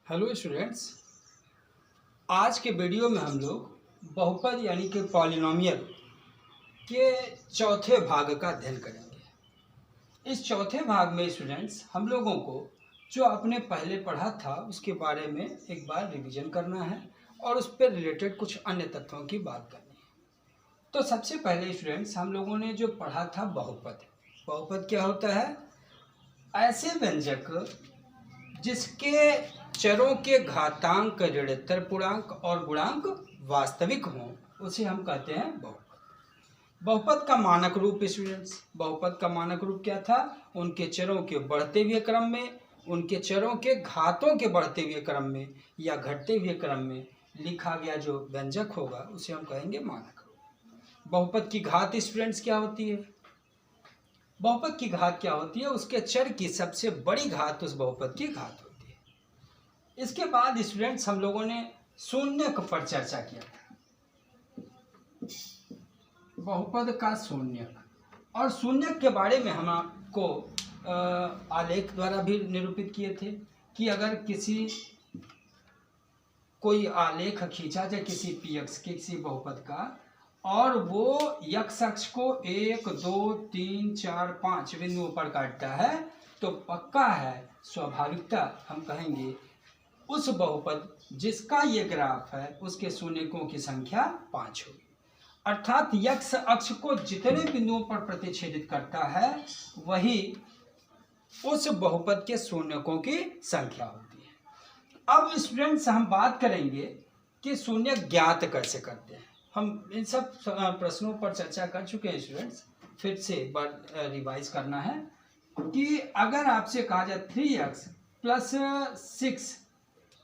Hello students, आज के video में हम लोग बहुपद यानी कि पॉलिनोमियल के चौथे भाग का अध्ययन करेंगे। इस चौथे भाग में स्टूडेंट्स हम लोगों को जो आपने पहले पढ़ा था उसके बारे में एक बार रिवीजन करना है और उस पर रिलेटेड कुछ अन्य तत्वों की बात करनी है। तो सबसे पहले स्टूडेंट्स हम लोगों ने जो पढ़ा था बहुपद। बहुपद क्या होता है? ऐसे व्यंजक जिसके चरों के घातांक ऋणोत्तर पूर्णांक और गुणांक वास्तविक हों उसे हम कहते हैं बहुपद। बहुपद का मानक रूप स्टूडेंट्स, बहुपद का मानक रूप क्या था? उनके चरों के बढ़ते हुए क्रम में, उनके चरों के घातों के बढ़ते हुए क्रम में या घटते हुए क्रम में लिखा गया जो व्यंजक होगा उसे हम कहेंगे मानक रूप। बहुपद की घात स्टूडेंट्स क्या होती है? बहुपद की घात क्या होती है? उसके चर की सबसे बड़ी घात उस बहुपद की घात होती है। इसके बाद स्टूडेंट्स हम लोगों ने शून्यक पर चर्चा किया था, बहुपद का शून्यक। और शून्यक के बारे में हम आपको आलेख द्वारा भी निरूपित किए थे कि अगर कोई आलेख खींचा जाए किसी पीएक्स के किसी बहुपद का और वो यक्स अक्ष को 1, 2, 3, 4, 5 बिंदुओं पर काटता है तो पक्का है, स्वाभाविकता हम कहेंगे उस बहुपद जिसका ये ग्राफ है उसके शून्यकों की संख्या 5 होगी। अर्थात यक्स अक्ष को जितने बिंदुओं पर प्रतिच्छेदित करता है वही उस बहुपद के शून्यकों की संख्या होती है। अब स्टूडेंट्स हम बात करेंगे कि शून्यक ज्ञात कैसे करते हैं। हम इन सब प्रश्नों पर चर्चा कर चुके हैं स्टूडेंट्स, फिर से एक बार रिवाइज करना है कि अगर आपसे कहा जाए 3x + 6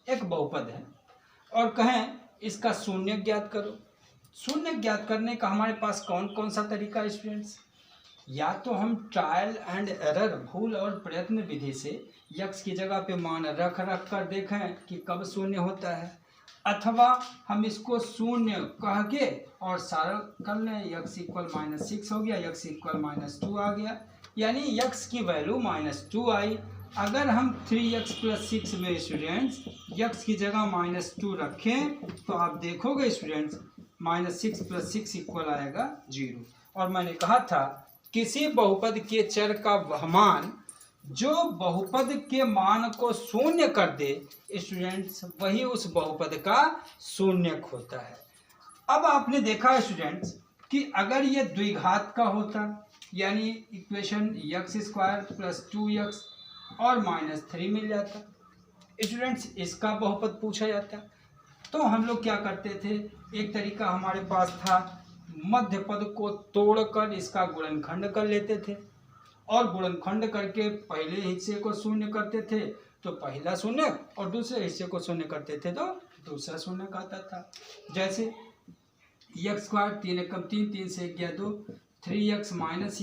एक बहुपद है और कहें इसका शून्य ज्ञात करो। शून्य ज्ञात करने का हमारे पास कौन कौन सा तरीका है स्टूडेंट्स? या तो हम ट्रायल एंड एरर, भूल और प्रयत्न विधि से यक्स की जगह पे मान रख कर देखें कि कब शून्य होता है, अथवा हम इसको शून्य कह के और सरल कर लें। यक्स इक्वल -6 हो गया, यक्स इक्वल -2 आ गया, यानी यक्स की वैल्यू -2 आई। अगर हम 3x + 6 में स्टूडेंट्स यक्स की जगह -2 रखें तो आप देखोगे स्टूडेंट्स -6 + 6 इक्वल आएगा 0। और मैंने कहा था किसी बहुपद के चर का वह मान जो बहुपद के मान को शून्य कर दे स्टूडेंट्स वही उस बहुपद का शून्यक होता है। अब आपने देखा स्टूडेंट्स कि अगर ये द्विघात का होता यानी इक्वेशन x² + 2x और -3 मिल जाता स्टूडेंट्स, इसका बहुपद पूछा जाता तो हम लोग क्या करते थे? एक तरीका हमारे पास था, मध्य पद को तोड़कर इसका गुणनखंड कर लेते थे और गुणनखंड करके पहले हिस्से को शून्य करते थे तो पहला शून्य और दूसरे हिस्से को शून्य करते थे तो दूसरा शून्य आता था। जैसे x² 3 × 3, 3 से 1 गया 2, 3x -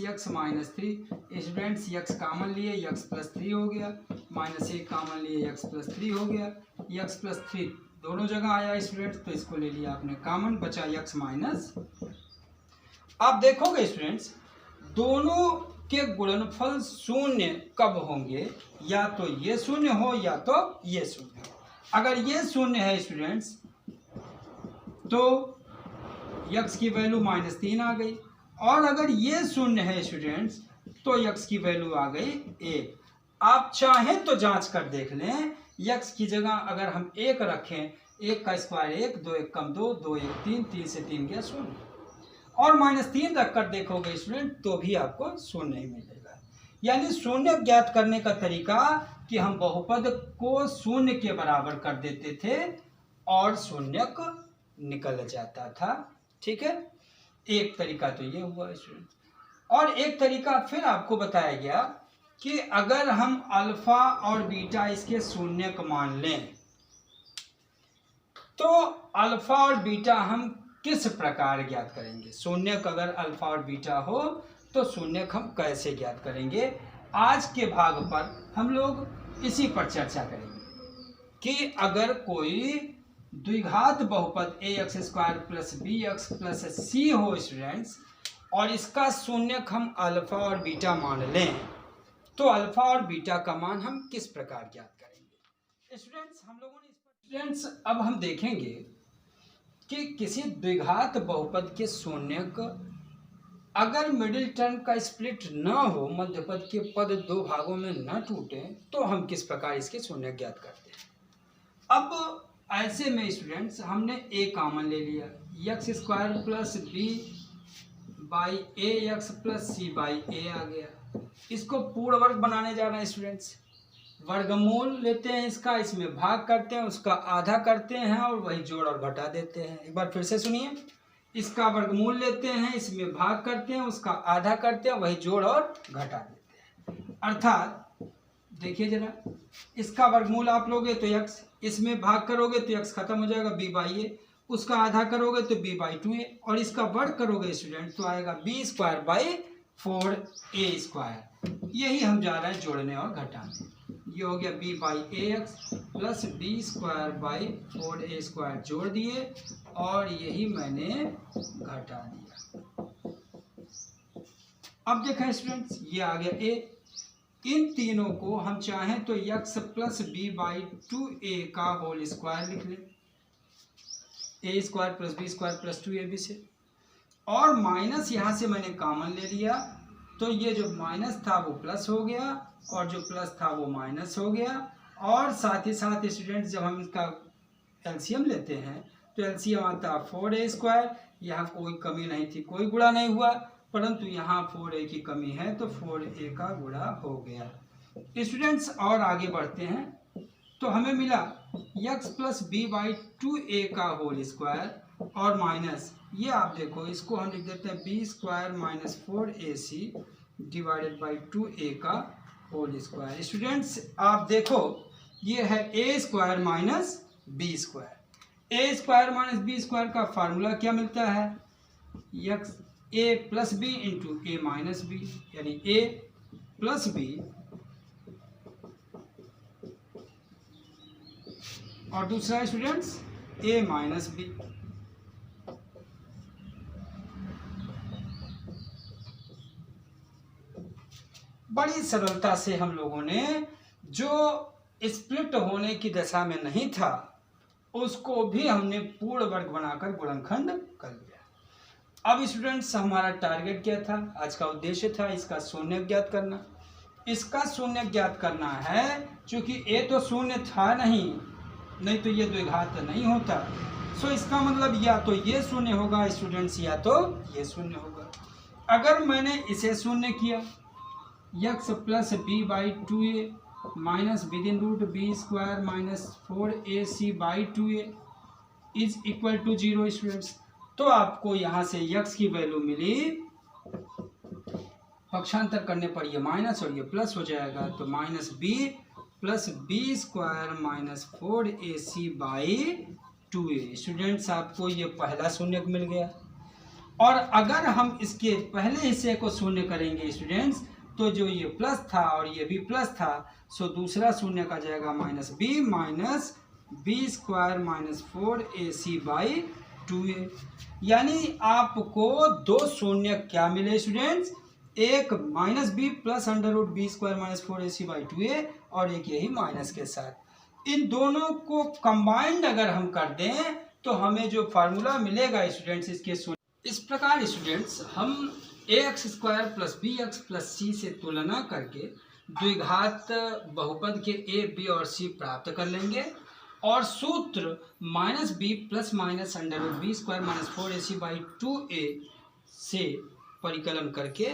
x -3 स्टूडेंट्स x कामन लिए x + 3 हो गया, -1 कामन लिए x + 3 हो गया, x + 3 दोनों जगह आया स्टूडेंट्स तो इसको ले लिया आपने कामन, बचा x -। आप देखोगे स्टूडेंट्स दोनों के गुणनफल शून्य कब होंगे? या तो ये शून्य हो या तो ये शून्य हो। अगर ये शून्य है स्टूडेंट्स तो x की वैल्यू -3 आ गई, और अगर ये शून्य है स्टूडेंट्स तो x की वैल्यू आ गई 1। आप चाहें तो जांच कर देख लें, x की जगह अगर हम 1 रखें, 1 का स्क्वायर 1, 2 1 कम 2, 2 1 3, 3 से 3 गया 0, और -3 रख कर देखोगे स्टूडेंट तो भी आपको शून्य ही मिलेगा। यानी शून्य ज्ञात करने का तरीका कि हम बहुपद को शून्य के बराबर कर देते थे और शून्यक निकल जाता था। ठीक है, एक तरीका तो ये हुआ स्टूडेंट। और एक तरीका फिर आपको बताया गया कि अगर हम अल्फा और बीटा इसके शून्यक मान लें तो अल्फा और बीटा हम किस प्रकार ज्ञात करेंगे? शून्यक अगर अल्फा और बीटा हो तो शून्यक हम कैसे ज्ञात करेंगे? आज के भाग पर हम लोग इसी पर चर्चा करेंगे कि अगर कोई द्विघात बहुपद ax² + bx + c हो स्टूडेंट्स और इसका शून्यक हम अल्फा और बीटा मान लें तो अल्फा और बीटा का मान हम किस प्रकार ज्ञात करेंगे? स्टूडेंट्स अब हम देखेंगे कि किसी द्विघात बहुपद के शून्यक अगर मिडिल टर्म का स्प्लिट न हो, मध्यपद के पद दो भागों में न टूटे, तो हम किस प्रकार इसके शून्यक ज्ञात करते हैं। अब ऐसे में स्टूडेंट्स हमने a कॉमन ले लिया, x square plus B by a x plus c by a आ गया। इसको पूर्ण वर्ग बनाने जा रहे हैं स्टूडेंट्स। वर्गमूल लेते हैं इसका, इसमें भाग करते हैं, उसका आधा करते हैं और वही जोड़ और घटा देते हैं। एक बार फिर से सुनिए, इसका वर्गमूल लेते हैं, इसमें भाग करते हैं, उसका आधा करते हैं, वही जोड़ और घटा देते हैं। अर्थात देखिए जरा, इसका वर्गमूल आप लोगे तो x, इसमें भाग करोगे तो x खत्म हो जाएगा b बाई ए, उसका आधा करोगे तो b बाई 2a, और इसका वर्ग करोगे स्टूडेंट तो आएगा b square by 4a square. यही हम जा रहे हैं जोड़ने और घटाने। ये हो गया b by a x plus b square by 4a square जोड़ दिए और यही मैंने घटा दिया। अब देखें स्टूडेंट्स, ये आ गया a। इन तीनों को हम चाहें तो x plus B by 2a का होल स्क्वायर लिख लें, a square plus B square plus 2ab से, और माइनस यहाँ से मैंने कॉमन ले लिया तो ये जो माइनस था वो प्लस हो गया और जो प्लस था वो माइनस हो गया। और साथ ही साथ स्टूडेंट्स जब हम इसका एलसीएम लेते हैं तो एलसीएम आता है 4a स्क्वायर। यहाँ कोई कमी नहीं थी, कोई गुणा नहीं हुआ, परंतु यहाँ 4a की कमी है तो 4a का गुणा हो गया। स्टूडेंट्स और आगे बढ़ते हैं तो हमें मिला x plus B by 2a का होल स्क्वायर और माइनस, ये आप देखो इसको हम लिख देते हैं b square minus 4ac divided by 2a का होल स्क्वायर। स्टूडेंट्स आप देखो ये है a square minus B square. a square minus B square का फार्मूला क्या मिलता है, x a plus B into A minus B, यानी a प्लस बी और दूसरा स्टूडेंट्स a माइनस बी। बड़ी सरलता से हम लोगों ने जो स्प्लिट होने की दशा में नहीं था उसको भी हमने पूर्ण वर्ग बनाकर गुणनखंड कर लिया। अब स्टूडेंट्स हमारा टारगेट क्या था, आज का उद्देश्य था इसका शून्य ज्ञात करना। इसका शून्य ज्ञात करना है क्योंकि a तो शून्य था नहीं तो ये द्विघात नहीं होता। सो इसका मतलब या तो ये शून्य होगा स्टूडेंट्स या तो ये शून्य होगा। अगर मैंने इसे शून्य किया x plus B by 2a minus within root B square minus 4ac by 2a is equal to 0 students, तो आपको यहाँ से x की वैल्यू मिली, पक्षांतर करने पर ये माइनस और ये प्लस हो जाएगा तो minus b plus B square minus 4ac by 2a। Students आपको ये पहला शून्यक मिल गया। और अगर हम इसके पहले हिस्से को शून्य करेंगे स्टूडेंट्स तो जो ये प्लस था और ये भी प्लस था, सो दूसरा शून्य का जाएगा minus B square minus 4ac by 2a। यानी आपको दो शून्य क्या मिले स्टूडेंट्स, एक minus B plus under root B square minus 4ac by 2a और एक यही माइनस के साथ। इन दोनों को कंबाइंड अगर हम कर दें तो हमें जो फार्मूला मिलेगा स्टूडेंट्स इसके इस प्रकार स्टूडेंट्स हम ax square plus b x plus c से तुलना करके द्विघात बहुपद के a b और c प्राप्त कर लेंगे और सूत्र minus B plus minus under root B square minus 4ac by 2a से परिकलन करके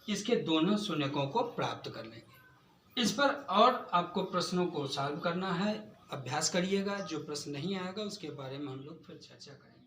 इसके दोनों शून्यकों को प्राप्त कर लेंगे। इस पर और आपको प्रश्नों को सॉल्व करना है, अभ्यास करिएगा। जो प्रश्न नहीं आएगा उसके बारे में हम लोग फिर चर्चा करेंगे।